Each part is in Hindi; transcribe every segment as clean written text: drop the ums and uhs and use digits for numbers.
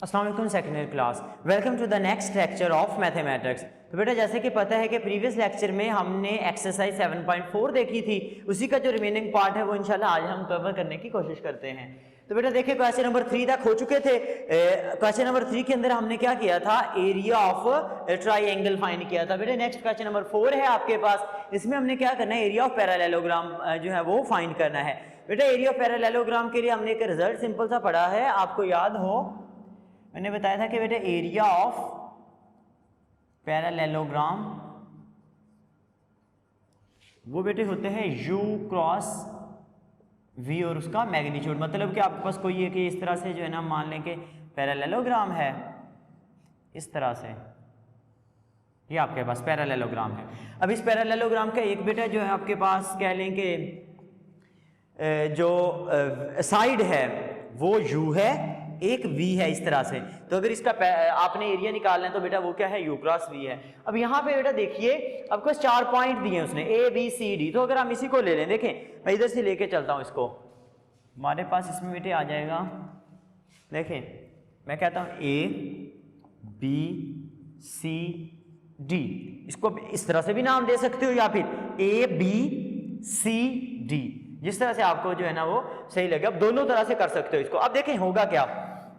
अस्सलाम वालेकुम secondary class, welcome to the next lecture of mathematics. तो बेटा जैसे कि पता है कि प्रीवियस लेक्चर में हमने एक्सरसाइज 7.4 देखी थी, उसी का जो रिमेनिंग पार्ट है वो इंशाल्लाह आज हम कवर करने की कोशिश करते हैं। तो बेटा देखिए क्वेश्चन नंबर 3 तक हो चुके थे। क्वेश्चन नंबर 3 के अंदर हमने क्या किया था, एरिया ऑफ ट्राइंगल फाइंड किया था। बेटा नेक्स्ट क्वेश्चन नंबर 4 है आपके पास, इसमें हमने क्या करना है, एरिया ऑफ पैरेललोग्राम जो है वो फाइंड करना है। बेटा एरिया ऑफ पैरेललोग्राम के लिए हमने एक रिजल्ट सिंपल सा पढ़ा है, आपको याद हो मैंने बताया था कि बेटे एरिया ऑफ पैरेललोग्राम वो बेटे होते हैं u क्रॉस v और उसका मैग्नीट्यूड। मतलब कि आपके पास कोई एक इस तरह से जो है ना, मान लें कि पैरेललोग्राम है इस तरह से, ये आपके पास पैरेललोग्राम है। अब इस पैरेललोग्राम का एक बेटा जो है आपके पास कह लें कि जो साइड है वो u है, एक v है इस तरह से। तो अगर इसका आपने एरिया निकालना है तो बेटा वो क्या है, u क्रॉस v है। अब यहाँ पे बेटा देखिए आपको 4 पॉइंट दिए उसने a b c d, तो अगर हम इसी को ले लें, देखें मैं इधर से लेके चलता हूँ इसको, हमारे पास इसमें बेटे आ जाएगा, देखें मैं कहता हूँ a b c d, इसको इस तरह से भी नाम दे सकते हो या फिर a b c d, जिस तरह से आपको जो है ना वो सही लगे। अब दोनों तरह से कर सकते हो इसको। अब देखें होगा क्या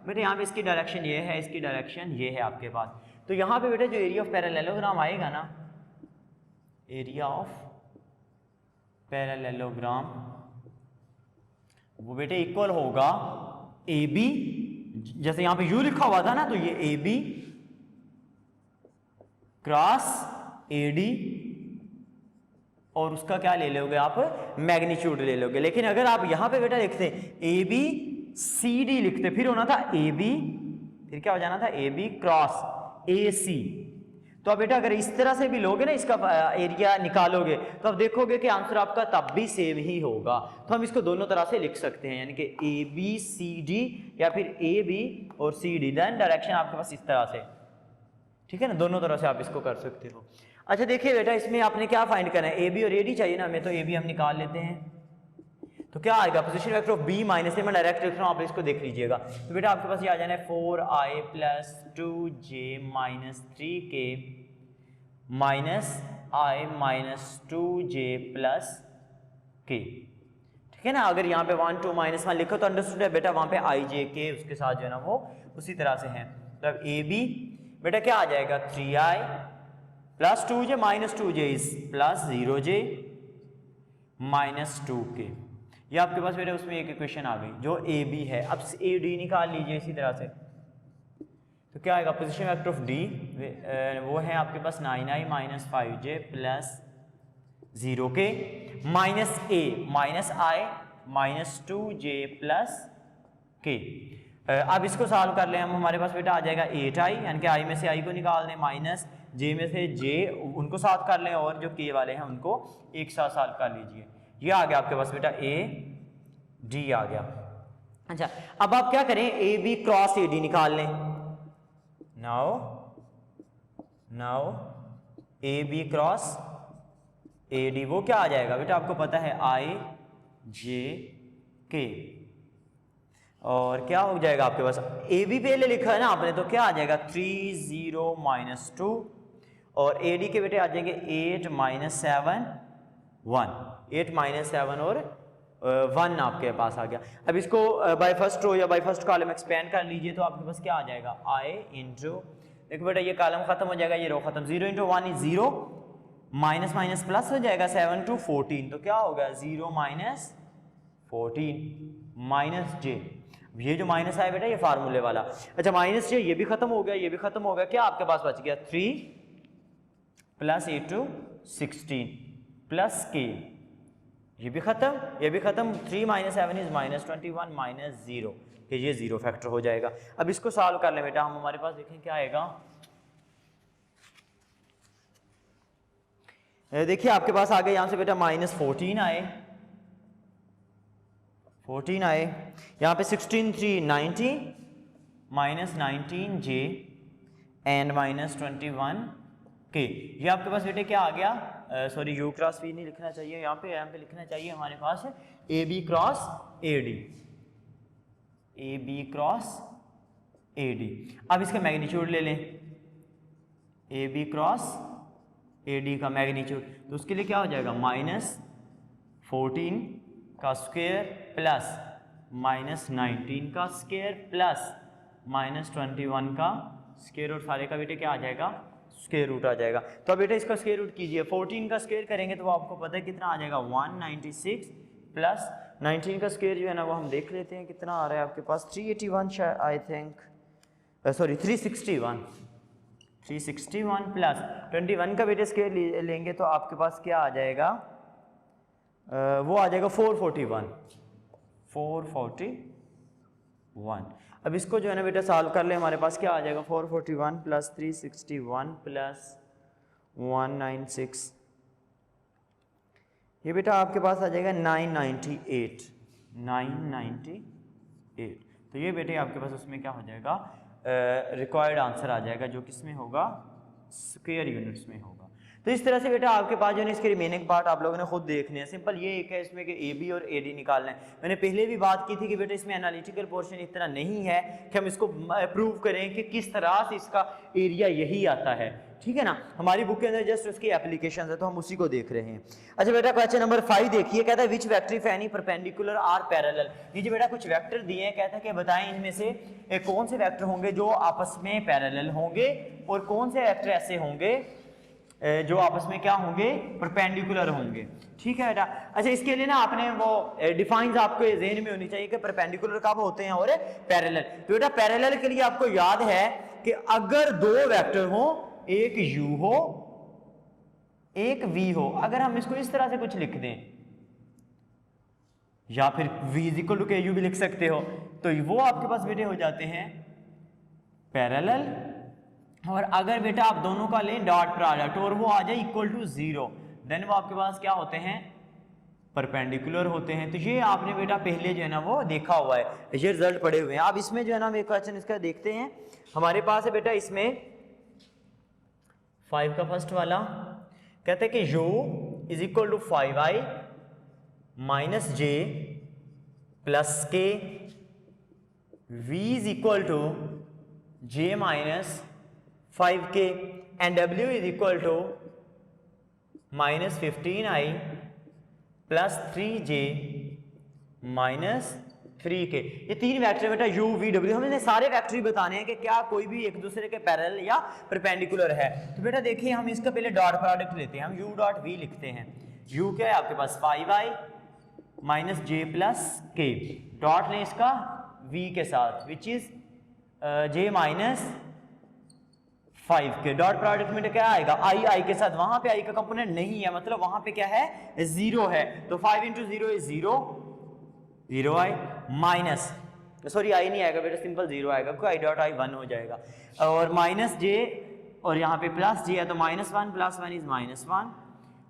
बेटे, यहाँ पे इसकी डायरेक्शन ये है, इसकी डायरेक्शन ये है आपके पास। तो यहाँ पे बेटे जो एरिया ऑफ पैरेललोग्राम आएगा ना, एरिया ऑफ पैरेललोग्राम वो बेटे इक्वल होगा ए बी, जैसे यहाँ पे यू लिखा हुआ था ना, तो ये A B cross A D और उसका क्या ले लोगे आप, मैग्नीट्यूड ले लोगे। लेकिन अगर आप यहां पे बेटा लिखते ए बी सी डी लिखते, फिर होना था ए बी, फिर क्या हो जाना था ए बी क्रॉस ए सी। तो अब बेटा अगर इस तरह से भी लोगे ना, इसका एरिया निकालोगे, तो अब देखोगे कि आंसर आपका तब भी सेम ही होगा। तो हम इसको दोनों तरह से लिख सकते हैं, यानी कि ए बी सी डी या फिर ए बी और सी डी, देन डायरेक्शन आपके पास इस तरह से, ठीक है ना, दोनों तरह से आप इसको कर सकते हो। अच्छा देखिए बेटा इसमें आपने क्या फाइंड करना है, ए बी और ए डी चाहिए ना हमें, तो ए बी हम निकाल लेते हैं। तो क्या आएगा, position vector of B minus A, मैं डायरेक्ट लिख रहा हूँ, आप इसको देख लीजिएगा। तो बेटा आपके पास ये आ जाना है 4i plus 2j minus 3k minus i minus 2j plus k, ठीक है ना। अगर यहाँ पे 1 2 माइनस 1 लिखो तो अंडरस्टूड है बेटा, वहां पे i j k उसके साथ जो है ना वो उसी तरह से है। तो अब ए बी बेटा क्या आ जाएगा, 3i plus 2j minus 2j is plus 0j minus 2k। ये आपके पास बेटा उसमें एक इक्वेशन आ गई जो ए बी है। अब ए डी निकाल लीजिए इसी तरह से, तो क्या आएगा, पोजीशन वेक्टर ऑफ डी वो है आपके पास 9i minus 5j plus 0k minus A minus i minus 2j plus k। अब इसको सॉल्व कर ले हम, हमारे पास बेटा आ जाएगा 8i, यानी कि i में से i को निकाल दें, माइनस j में से j उनको साथ कर लें और जो k वाले हैं उनको एक साथ सॉल्व कर लीजिए। ये आ गया आपके पास बेटा a d आ गया। अच्छा अब आप क्या करें, A B cross A D निकाल लें। Now A B cross A D वो क्या आ जाएगा बेटा, आपको पता है i j k, और क्या हो जाएगा आपके पास, ए बी पहले लिखा है ना आपने, तो क्या आ जाएगा 3 0 माइनस 2, और ए डी के बेटे आ जाएंगे 8 माइनस 7 1, 8 माइनस 7 और 1 आपके पास आ गया। अब इसको बाय फर्स्ट रो या बाय फर्स्ट कॉलम एक्सपेंड कर लीजिए, तो आपके पास क्या आ जाएगा, i इंटू, देखो बेटा ये कॉलम खत्म हो जाएगा, ये रो खत्म, 0 into 1 is 0, minus minus plus हो जाएगा 7 टू 14, तो क्या होगा 0 माइनस 14 माइनस j। ये जो माइनस आया बेटा ये फार्मूले वाला। अच्छा माइनस j ये भी खत्म हो गया, ये भी खत्म हो गया, क्या आपके पास बच गया 3 प्लस 8 टू 16 प्लस k, ये भी खत्म, ये भी खत्म, 3 माइनस 7 इज माइनस 21 माइनस 0, कि ये 0 फैक्टर हो जाएगा। अब इसको सॉल्व कर ले बेटा हम, हमारे पास देखें क्या आएगा, देखिए आपके पास आ गया यहाँ से बेटा माइनस 14 आए, 14 आए, यहाँ पे 16 3 90 minus 19j and minus 21k। ये आपके पास बेटे क्या आ गया, सॉरी u क्रॉस v नहीं लिखना चाहिए, यहाँ पे लिखना चाहिए हमारे पास A B cross A D, A B cross AD। अब इसका मैग्नीट्यूड ले लें, AB क्रॉस AD का मैग्नीट्यूड, तो उसके लिए क्या हो जाएगा -14 का स्क्वायर प्लस -19 का स्क्वायर प्लस -21 का स्क्वायर रूट, सारे का बेटे क्या आ जाएगा स्क्वायर रूट आ जाएगा। तो अब बेटा इसका स्क्वायर रूट कीजिए, 14 का स्क्वायर करेंगे तो आपको पता है कितना आ जाएगा 196 प्लस 19 का स्क्वायर जो है ना वो हम देख लेते हैं कितना आ रहा है आपके पास 381 आई थिंक, सॉरी 361 प्लस 21 का बेटे स्क्वायर लेंगे तो आपके पास क्या आ जाएगा, वो आ जाएगा 441। अब इसको जो है ना बेटा सॉल्व कर ले, हमारे पास क्या आ जाएगा 441 प्लस 361 प्लस 196, ये बेटा आपके पास आ जाएगा 998। तो ये बेटे आपके पास उसमें क्या हो जाएगा रिक्वायर्ड आंसर आ जाएगा, जो किस में होगा स्क्वायर यूनिट्स में होगा। तो इस तरह से बेटा आपके पास जो है इसके रिमेनिंग पार्ट आप लोगों ने खुद देखने हैं। सिंपल ये एक है इसमें कि AB और AD निकालना है। मैंने पहले भी बात की थी कि बेटा इसमें एनालिटिकल पोर्शन इतना नहीं है कि हम इसको प्रूव करें कि किस तरह से इसका एरिया यही आता है, ठीक है ना। हमारी बुक के अंदर जस्ट उसकी एप्लीकेशन है तो हम उसी को देख रहे हैं। अच्छा बेटा क्वेश्चन नंबर 5 देखिए, कहता है which vector if any perpendicular are parallel. ये जो बेटा कुछ वेक्टर दिए हैं, कहता है कि बताएं इनमें से कौन से वेक्टर होंगे जो आपस में पैरेलल होंगे और कौन से वेक्टर ऐसे होंगे जो आपस में क्या होंगे परपेंडिकुलर होंगे, ठीक है बेटा। अच्छा इसके लिए ना आपने वो डिफाइंस आपको ज़हन में होनी चाहिए कि परपेंडिकुलर कब होते हैं और पैरेलल। तो बेटा पैरेलल के लिए आपको याद है कि अगर दो वेक्टर हो, एक u हो एक v हो, अगर हम इसको इस तरह से कुछ लिख दें या फिर v इक्वल टू के यू भी लिख सकते हो, तो वो आपके पास बेटे हो जाते हैं पैरेलल। और अगर बेटा आप दोनों का लें डॉट प्रोडक्ट और वो आ जाए इक्वल टू 0, देन वो आपके पास क्या होते हैं परपेंडिकुलर होते हैं। तो ये आपने बेटा पहले जो है ना वो देखा हुआ है, ये रिजल्ट पड़े हुए हैं। अब इसमें जो है ना हम एक क्वेश्चन इसका देखते हैं। हमारे पास है बेटा इसमें 5 का फर्स्ट वाला, कहते हैं कि u is equal to 5i minus j plus k, v is equal to j minus 5k and w is equal to minus 15i plus 3j minus 3k। ये तीन वेक्टर बेटा u v w, हमें सारे वेक्टर ही बताने हैं कि क्या कोई भी एक दूसरे के पैरेलल या परपेंडिकुलर है। तो बेटा देखिए हम इसका पहले डॉट प्रोडक्ट लेते हैं, हम u डॉट v लिखते हैं। u क्या है आपके पास 5i minus j plus k, dot लें इसका v के साथ which is j minus 5k, dot product में क्या आएगा i के साथ, वहां पे i का कंपोनेंट नहीं है, मतलब वहां पे क्या है 0 है। तो 5 into 0 is 0i minus, sorry i नहीं आएगा बेटा, सिंपल 0 आएगा क्योंकि i डॉट i 1 हो जाएगा, और माइनस j और यहाँ पे प्लस j है तो -1 प्लस 1 इज -1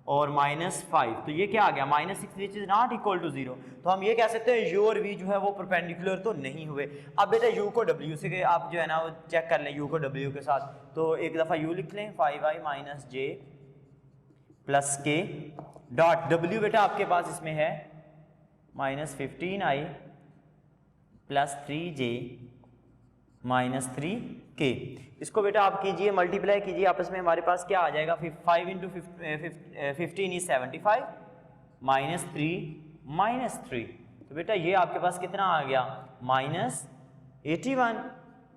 और -5, तो ये क्या आ गया -6 which is not equal to 0। तो हम ये कह सकते हैं u और v जो है वो परपेंडिकुलर तो नहीं हुए। अब बेटा u को w से आप जो है ना वो चेक कर लें, u को w के साथ, तो एक दफ़ा u लिख लें 5i minus j plus k, dot w बेटा आपके पास इसमें है minus 15i plus 3j minus 3k। इसको बेटा आप कीजिए मल्टीप्लाई कीजिए आपस में, हमारे पास क्या आ जाएगा 5 इंटू 15 इज 75 माइनस 3 माइनस 3, तो बेटा ये आपके पास कितना आ गया -81,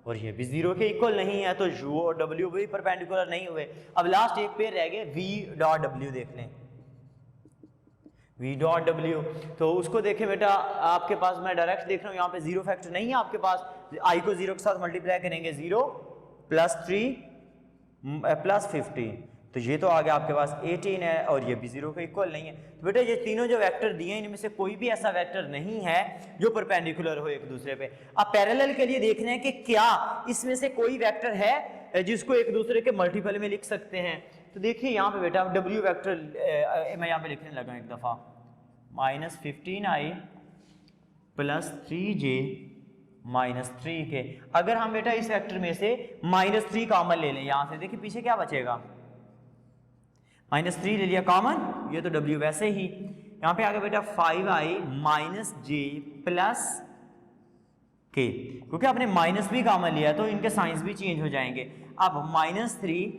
और ये भी 0 के इक्वल नहीं है, तो u और w भी परपेंडिकुलर नहीं हुए। अब लास्ट एक पेयर रह गए v डॉट w, देख लें v डॉट w, तो उसको देखें बेटा आपके पास, मैं डायरेक्ट देख रहा हूँ यहाँ पे 0 फैक्टर नहीं है आपके पास, i को 0 के साथ मल्टीप्लाई करेंगे 0 प्लस 3 प्लस 15, तो ये तो आ गया आपके पास 18 है और ये भी 0 के इक्वल नहीं है। तो बेटा ये तीनों जो वेक्टर दिए हैं इनमें से कोई भी ऐसा वेक्टर नहीं है जो परपेंडिकुलर हो एक दूसरे पे। अब पैरेलल के लिए देखना है कि क्या इसमें से कोई वेक्टर है जिसको एक दूसरे के मल्टीपल में लिख सकते हैं। तो देखिए यहाँ पे बेटा w वेक्टर मैं यहाँ पे लिखने लगा एक दफ़ा -15i plus 3j minus 3k। अगर हम बेटा इस वेक्टर में से -3 कॉमन ले लें, यहाँ से देखिए पीछे क्या बचेगा -3 ले लिया कॉमन, ये तो w वैसे ही। यहाँ पे आगे बेटा 5i माइनस j प्लस के, क्योंकि आपने माइनस भी कॉमन लिया तो इनके साइंस भी चेंज हो जाएंगे। अब -3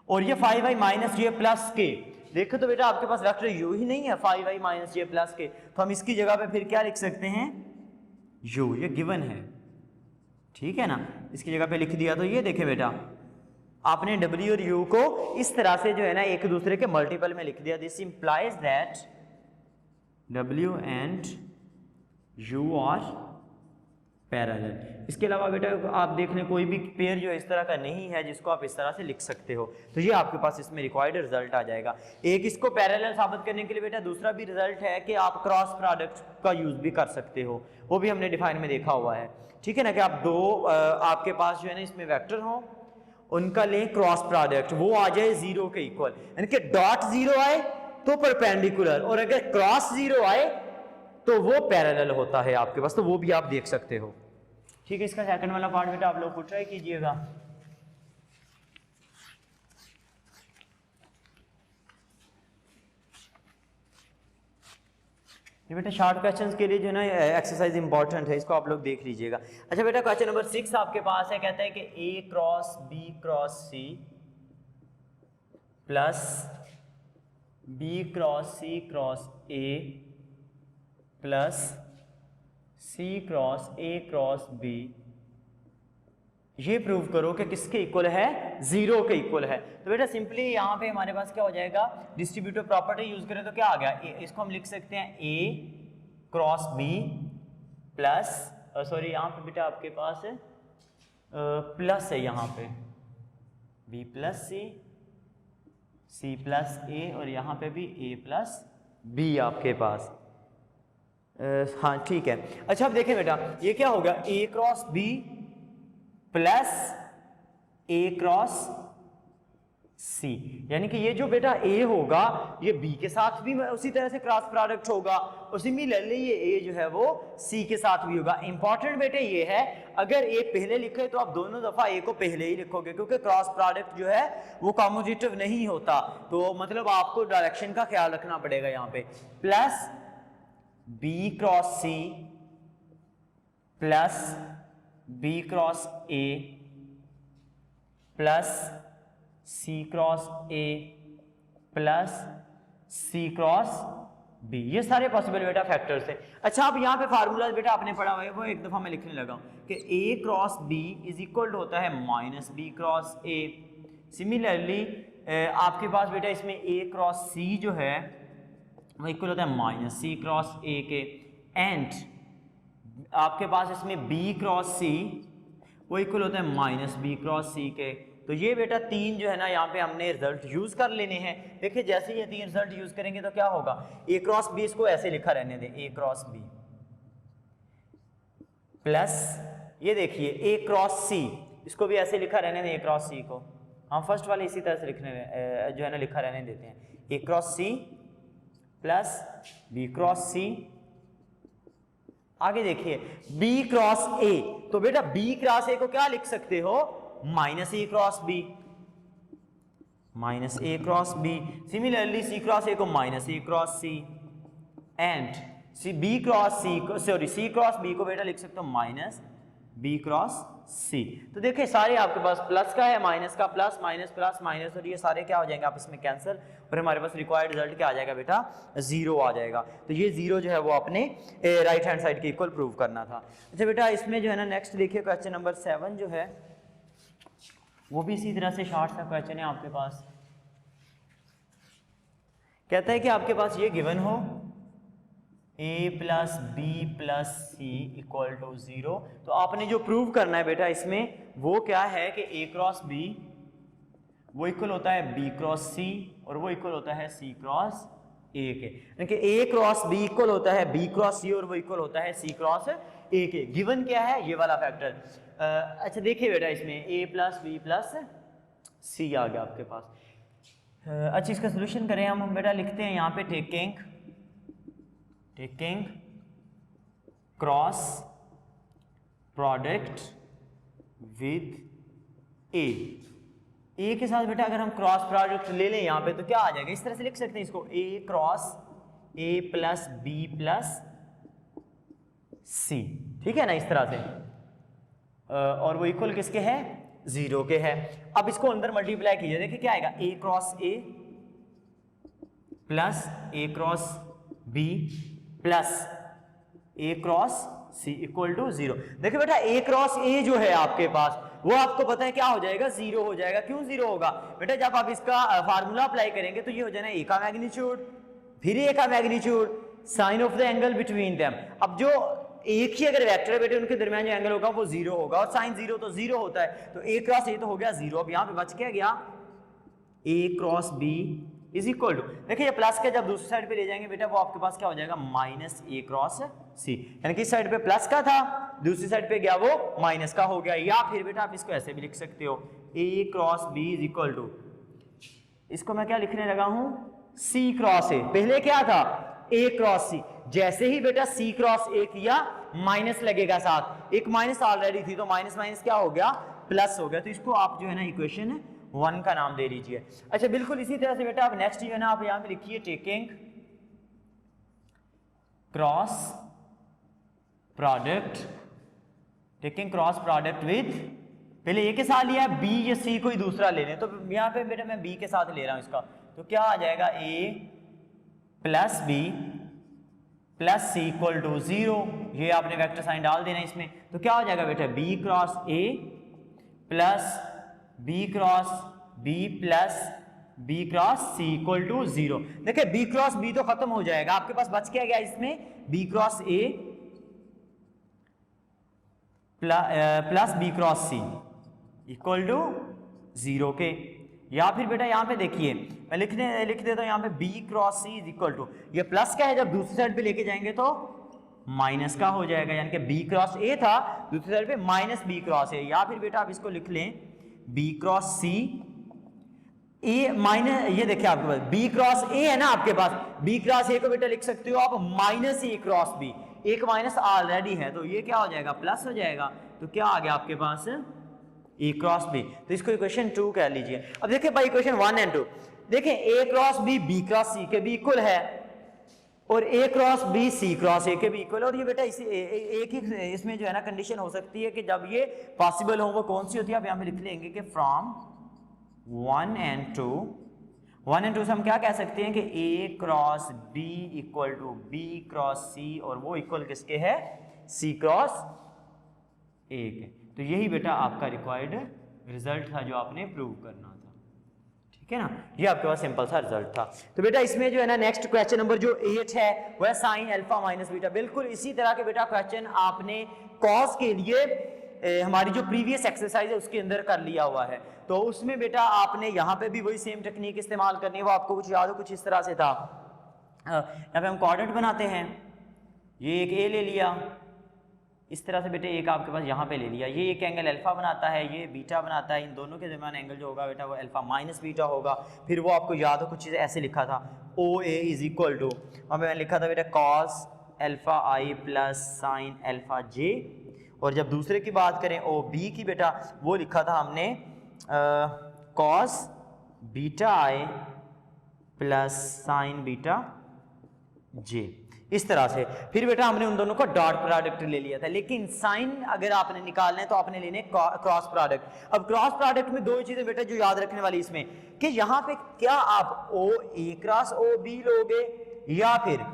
और ये 5i माइनस जे प्लस के, देखो तो बेटा आपके पास वेक्टर यू ही नहीं है 5i माइनस जे प्लस के, तो हम इसकी जगह पे फिर क्या लिख सकते हैं, यू, ये गिवन है, ठीक है ना, इसकी जगह पे लिख दिया। तो ये देखे बेटा आपने w और u को इस तरह से जो है ना एक दूसरे के मल्टीपल में लिख दिया। This implies that w and u are parallel. इसके अलावा बेटा आप देख लें कोई भी पेयर जो इस तरह का नहीं है जिसको आप इस तरह से लिख सकते हो, तो ये आपके पास इसमें रिक्वायर्ड रिजल्ट आ जाएगा। एक इसको पैरेलल साबित करने के लिए बेटा दूसरा भी रिजल्ट है कि आप क्रॉस प्रोडक्ट का यूज भी कर सकते हो, वो भी हमने डिफाइन में देखा हुआ है, ठीक है ना, कि आप दो आपके पास जो है ना इसमें वेक्टर हो, उनका लें क्रॉस प्रोडक्ट, वो आ जाए 0 के इक्वल, यानी कि डॉट 0 आए तो परपेंडिकुलर, और अगर क्रॉस 0 आए तो वो पैरेलल होता है आपके पास, तो वो भी आप देख सकते हो, ठीक है। इसका सेकंड वाला पार्ट बेटा आप लोग को ट्राई कीजिएगा। ये बेटा शॉर्ट क्वेश्चंस के लिए जो है ना एक्सरसाइज इंपॉर्टेंट है, इसको आप लोग देख लीजिएगा। अच्छा बेटा क्वेश्चन नंबर 6 आपके पास है, कहता है कि a cross b cross c plus b cross c cross a plus c cross a cross b, ये प्रूव करो कि किसके इक्वल है, 0 के इक्वल है। तो बेटा सिंपली यहाँ पे हमारे पास क्या हो जाएगा, डिस्ट्रीब्यूटिव प्रॉपर्टी यूज करें तो क्या आ गया, इसको हम लिख सकते हैं a cross b plus, sorry यहाँ पे बेटा आपके पास है प्लस है, यहाँ पे b plus c plus a, और यहाँ पे भी a प्लस b आपके पास, हाँ ठीक है। अच्छा अब देखें बेटा ये क्या होगा, a cross b plus a cross c, यानी कि ये जो बेटा a होगा ये b के साथ भी उसी तरह से क्रॉस प्रोडक्ट होगा, और सिमिलरली ये a जो है वो c के साथ भी होगा। इंपॉर्टेंट बेटे ये है, अगर a पहले लिखे तो आप दोनों दफा a को पहले ही लिखोगे, क्योंकि क्रॉस प्रोडक्ट जो है वो कम्यूटेटिव नहीं होता, तो मतलब आपको डायरेक्शन का ख्याल रखना पड़ेगा यहाँ पे। Plus b cross c plus b cross a plus c cross a plus c cross b, ये सारे पॉसिबल बेटा फैक्टर्स है। अच्छा अब यहाँ पे फार्मूला बेटा आपने पढ़ा हुआ है, वो एक दफा मैं लिखने लगा हूँ कि a cross b is equal होता है minus b cross a। Similarly आपके पास बेटा इसमें a क्रॉस c जो है वो इक्वल होता है माइनस c क्रॉस a के, एंड आपके पास इसमें b क्रॉस c वो इक्वल होता है माइनस b क्रॉस c के। तो ये बेटा तीन जो है ना यहाँ पे हमने रिजल्ट यूज कर लेने हैं। देखिए जैसे ही ये तीन रिजल्ट यूज करेंगे तो क्या होगा, a क्रॉस b, इसको ऐसे लिखा रहने दें a क्रॉस b प्लस ये देखिए a क्रॉस c, इसको भी ऐसे लिखा रहने दें a क्रॉस c को, हम फर्स्ट वाले इसी तरह से लिखने जो है ना लिखा रहने देते हैं, a cross c plus b cross c। आगे देखिए b क्रॉस a, तो बेटा b क्रॉस a को क्या लिख सकते हो, minus a cross b, minus a cross b। Similarly c cross a को minus a cross c, and b cross c को, सॉरी c क्रॉस b को बेटा लिख सकते हो माइनस b क्रॉस c। तो देखिए सारे आपके पास प्लस का है, माइनस का प्लस, माइनस प्लस माइनस, और ये सारे क्या हो जाएंगे आपस में कैंसिल, और हमारे पास रिक्वायर्ड रिजल्ट क्या आ जाएगा बेटा, 0 आ जाएगा। तो ये 0 जो है वो अपने राइट हैंड साइड के इक्वल प्रूव करना था। अच्छा बेटा इसमें जो है ना नेक्स्ट देखिए क्वेश्चन नंबर 7 जो है वो भी इसी तरह से शॉर्ट सा क्वेश्चन है आपके पास। कहता है कि आपके पास ये गिवन हो a plus B plus C equal to 0, तो आपने जो प्रूव करना है बेटा इसमें वो क्या है कि a क्रॉस b वो इक्वल होता है b क्रॉस c, और वो इक्वल होता है c क्रॉस a के, यानी कि a क्रॉस b इक्वल होता है b क्रॉस c, और वो इक्वल होता है c क्रॉस a के। गिवन क्या है, ये वाला फैक्टर। अच्छा देखिए बेटा इसमें a plus b plus c आ गया आपके पास। अच्छा इसका सोल्यूशन करें हम बेटा, लिखते हैं यहाँ पे taking cross product with a के साथ बेटा अगर हम क्रॉस प्रोडक्ट ले लें यहाँ पे तो क्या आ जाएगा, इस तरह से लिख सकते हैं इसको, a cross a plus b plus c, ठीक है ना, इस तरह से, और वो इक्वल किसके है, 0 के है। अब इसको अंदर मल्टीप्लाई कीजिए, देखिए क्या आएगा, a cross a plus a cross b plus a cross c equal to 0। देखिए बेटा a क्रॉस a जो है आपके पास, वो आपको पता है क्या हो जाएगा, 0 हो जाएगा। क्यों 0 होगा बेटा, जब आप इसका फार्मूला अप्लाई करेंगे तो ये हो जाना a का मैग्नीट्यूड, फिर a का magnitude, sine of the angle between them. अब जो एक ही अगर वेक्टर है बेटे, उनके दरमियान जो एंगल होगा वो 0 होगा, और साइन 0 तो 0 होता है, तो a क्रॉस a तो हो गया 0। अब यहाँ पे बच क्या गया, a cross b is equal to, देखिए ये प्लस का जब दूसरी साइड पे ले जाएंगे बेटा, वो आपके पास क्या हो जाएगा, माइनस a क्रॉस c, यानी कि इस साइड पे प्लस का था, दूसरी साइड पे गया वो माइनस का हो गया। या फिर बेटा आप इसको ऐसे भी लिख सकते हो, a cross b is equal to, इसको मैं क्या लिखने लगा हूं, c क्रॉस a, पहले क्या था a क्रॉस c, जैसे ही बेटा c क्रॉस a किया माइनस लगेगा साथ, एक माइनस ऑलरेडी थी तो माइनस माइनस क्या हो गया, प्लस हो गया। तो इसको आप जो है ना इक्वेशन 1 का नाम दे लीजिए। अच्छा बिल्कुल इसी तरह से बेटा आप नेक्स्ट जो है ना, आप यहां पे लिखिए, taking cross product, taking cross product with, पहले a के साथ लिया, b या c कोई दूसरा ले लें, तो यहां पे बेटा मैं b के साथ ले रहा हूं इसका, तो क्या आ जाएगा, a plus b plus C equal to 0, ये आपने वेक्टर साइन डाल देना इसमें, तो क्या हो जाएगा बेटा, b cross a plus b cross b plus b cross c equal to 0। देखिए b क्रॉस b तो खत्म हो जाएगा, आपके पास बच क्या गया इसमें, b cross a plus b cross c equal to 0 के। या फिर बेटा यहाँ पे देखिए, मैं लिख देता हूँ यहाँ पे b cross c is equal to, ये प्लस का है, जब दूसरी साइड पे लेके जाएंगे तो माइनस का हो जाएगा, यानी कि b क्रॉस a था, दूसरी साइड पे माइनस b क्रॉस a। या फिर बेटा आप इसको लिख लें, b cross c a minus, ये देखिए आपके पास b क्रॉस a है ना आपके पास, b क्रॉस a को बेटा लिख सकते हो आप माइनस a क्रॉस b, एक माइनस ऑलरेडी है, तो ये क्या हो जाएगा, प्लस हो जाएगा। तो क्या आ गया आपके पास, a क्रॉस b, तो इसको इक्वेशन 2 कह लीजिए। अब देखिए भाई इक्वेशन 1 एंड 2, देखिए a cross b cross c के भी इक्वल है, और a cross b c cross a के भी इक्वल है। और ये बेटा इसी एक ही इसमें जो है ना कंडीशन हो सकती है कि जब ये पॉसिबल हो, वो कौन सी होती है, आप यहाँ पे लिख लेंगे कि फ्रॉम 1 एंड 2 से हम क्या कह सकते हैं कि a cross b equal to b cross c, और वो इक्वल किसके है, c क्रॉस a के। तो यही बेटा आपका रिक्वायर्ड रिजल्ट था जो आपने प्रूव करना था, ठीक है ना, ये आपके पास सिंपल सा रिजल्ट था। तो बेटा इसमें जो है ना नेक्स्ट क्वेश्चन नंबर जो 8 है वह साइन अल्फा माइनस बीटा, बिल्कुल इसी तरह के बेटा क्वेश्चन आपने कॉस के लिए हमारी जो प्रीवियस एक्सरसाइज है उसके अंदर कर लिया हुआ है, तो उसमें बेटा आपने यहाँ पे भी वही सेम टेक्निक इस्तेमाल करनी है, वो आपको कुछ याद हो, कुछ इस तरह से था। यहाँ पे हम क्वाड्रेंट बनाते हैं, ये एक ए ले लिया, इस तरह से बेटे एक आपके पास यहाँ पे ले लिया, ये एक एंगल अल्फा बनाता है, ये बीटा बनाता है, इन दोनों के दरमियान एंगल जो होगा बेटा वो अल्फा माइनस बीटा होगा। फिर वो आपको याद हो कुछ चीज़ें ऐसे लिखा था, ओ ए इज इक्वल टू, वहाँ पे मैंने लिखा था बेटा कॉस अल्फा आई प्लस साइन अल्फा जे, और जब दूसरे की बात करें ओ बी की बेटा, वो लिखा था हमने कॉस बीटा आई प्लस साइन बीटा जे, इस तरह से। फिर बेटा हमने उन दोनों को डॉट प्रोडक्ट ले लिया था, लेकिन साइन अगर आपने निकालना है तो आपने लेने क्रॉस प्रोडक्ट। अब क्रॉस प्रोडक्ट में दो चीजें बेटा जो याद रखने वाली इसमें, कि यहाँ पे क्या आप ओ ए क्रॉस ओ बी लोगे या फिर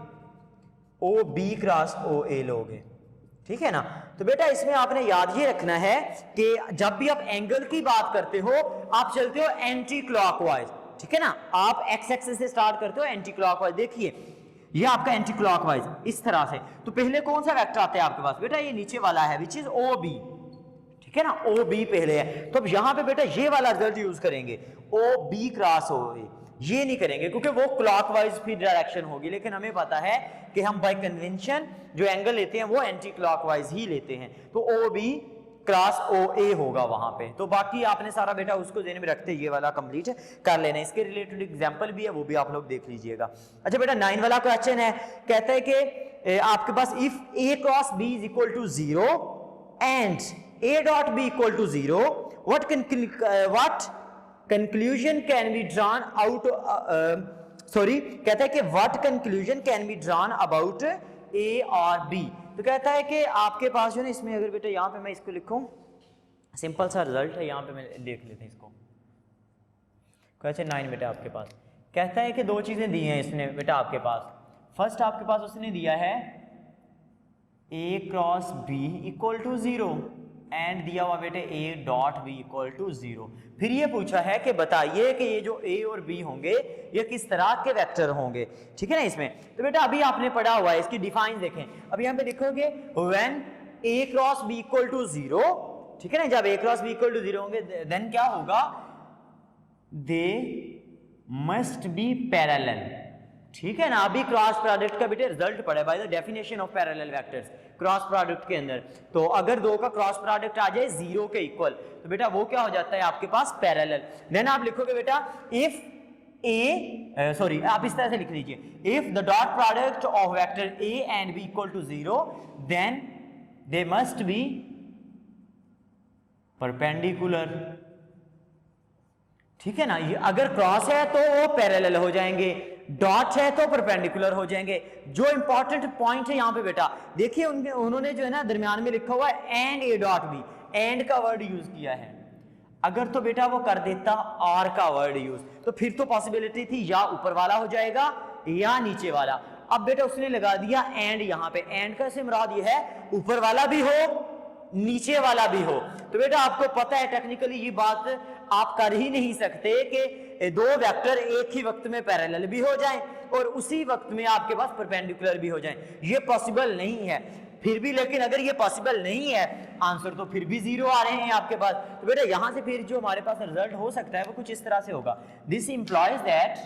ओ बी क्रॉस ओ ए लोगे, ठीक है ना। तो बेटा इसमें आपने याद ये रखना है कि जब भी आप एंगल की बात करते हो आप चलते हो एंटी क्लॉकवाइज, ठीक है ना, आप एक्स एक्सिस से स्टार्ट करते हो एंटी क्लॉकवाइज। देखिए ये आपका एंटी क्लॉकवाइज इस तरह से, तो पहले कौन सा वेक्टर आता है आपके पास बेटा, ये नीचे वाला है विच इज ओ बी, ठीक है ना, ओ बी पहले है, तो अब यहां पे बेटा ये वाला रिजल्ट यूज करेंगे, ओ बी क्रॉस ओ ए, ये नहीं करेंगे क्योंकि वो क्लॉकवाइज फिर डायरेक्शन होगी, लेकिन हमें पता है कि हम बाय कन्वेंशन जो एंगल लेते हैं वो एंटी क्लॉकवाइज ही लेते हैं, तो ओ बी क्रॉस ओ ए होगा वहां पे। तो बाकी आपने सारा बेटा उसको देने में रखते ये वाला कंप्लीट कर लेना, इसके रिलेटेड एग्जांपल भी है वो भी आप लोग देख लीजिएगा। अच्छा बेटा 9 वाला क्वेश्चन है, कहता है कि आपके पास if A cross B is equal to 0 and A dot B equal to 0, what conclusion can be drawn out, कहता है कि what conclusion can be drawn about A और बी। तो कहता है कि आपके पास जो है इसमें अगर बेटा यहाँ पे मैं इसको लिखूं, सिंपल सा रिजल्ट है, यहाँ पे मैं देख लेते हैं इसको। क्वेश्चन 9 बेटा आपके पास कहता है कि दो चीजें दी हैं इसने बेटा आपके पास। फर्स्ट आपके पास उसने दिया है a cross b equal to 0 and दिया हुआ बेटे a dot b equal to 0। फिर ये पूछा है कि बताइए कि ये जो a और b होंगे ये किस तरह के वेक्टर होंगे, ठीक है ना। इसमें तो बेटा अभी आपने पढ़ा हुआ है, इसकी डिफाइन देखें। अभी यहाँ पे लिखोगे when a cross b equal to 0, ठीक है ना। जब a cross b equal to 0 होंगे देन क्या होगा, दे मस्ट बी पैरेलल, ठीक है ना। अभी क्रॉस प्रोडक्ट का बेटे रिजल्ट पढ़े by the definition of parallel vectors cross product के अंदर। तो अगर दो का क्रॉस प्रोडक्ट आ जाए 0 के इक्वल तो बेटा वो क्या हो जाता है आपके पास, पैरेलल। देन आप लिखोगे बेटा इफ आप इस तरह से लिख लीजिए, if the dot product of vector a and b equal to 0 then they must be perpendicular, ठीक है ना। ये अगर क्रॉस है तो वो पैरेलल हो जाएंगे, डॉट है तो परपेंडिकुलर हो जाएंगे। जो इंपॉर्टेंट पॉइंट है यहाँ पे बेटा देखिए, उन्होंने जो है ना दरमियान में लिखा हुआ है and A dot B, and का वर्ड यूज किया है। अगर तो बेटा वो कर देता और का वर्ड यूज तो फिर तो पॉसिबिलिटी थी या ऊपर वाला हो जाएगा या नीचे वाला। अब बेटा उसने लगा दिया एंड, यहाँ पे एंड का से मुराद ये है ऊपर वाला भी हो नीचे वाला भी हो। तो बेटा आपको पता है टेक्निकली ये बात आप कर ही नहीं सकते कि दो वेक्टर एक ही वक्त में पैरेलल भी हो जाएं और उसी वक्त में आपके पास परपेंडिकुलर भी हो जाएं, ये पॉसिबल नहीं है। फिर भी लेकिन अगर ये पॉसिबल नहीं है आंसर तो फिर भी 0 आ रहे हैं आपके पास। तो बेटा यहां से फिर जो हमारे पास रिजल्ट हो सकता है वो कुछ इस तरह से होगा, this implies that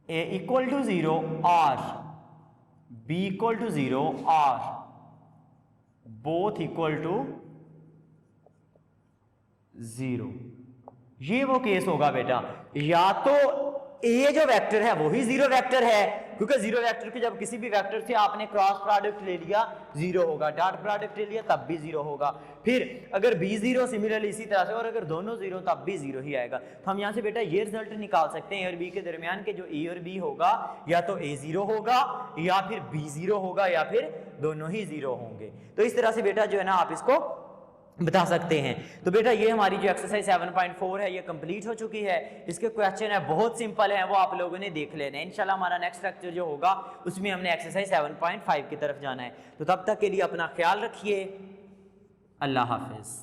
a equal to 0 और b इक्वल टू 0 और बोथ इक्वल टू 0। ये वो केस होगा बेटा, या तो a जो वेक्टर है वो ही 0 वेक्टर है, क्योंकि 0 वेक्टर के जब किसी भी वेक्टर से आपने क्रॉस प्रोडक्ट ले लिया 0 होगा, डॉट प्रोडक्ट ले लिया तब भी 0 होगा। फिर अगर b 0 सिमिलरली इसी तरह से, और अगर दोनों 0 तब भी 0 ही आएगा। तो हम यहाँ से बेटा ये रिजल्ट निकाल सकते हैं a और b के दरमियान के जो a और b होगा या तो a 0 होगा या फिर b 0 होगा या फिर दोनों ही 0 होंगे। तो इस तरह से बेटा जो है ना आप इसको बता सकते हैं। तो बेटा ये हमारी जो एक्सरसाइज 7.4 है ये कंप्लीट हो चुकी है। इसके क्वेश्चन है बहुत सिंपल है, वो आप लोगों ने देख लेना है। इंशाल्लाह हमारा नेक्स्ट लेक्चर जो होगा उसमें हमने एक्सरसाइज 7.5 की तरफ जाना है। तो तब तक के लिए अपना ख्याल रखिए, अल्लाह हाफिज।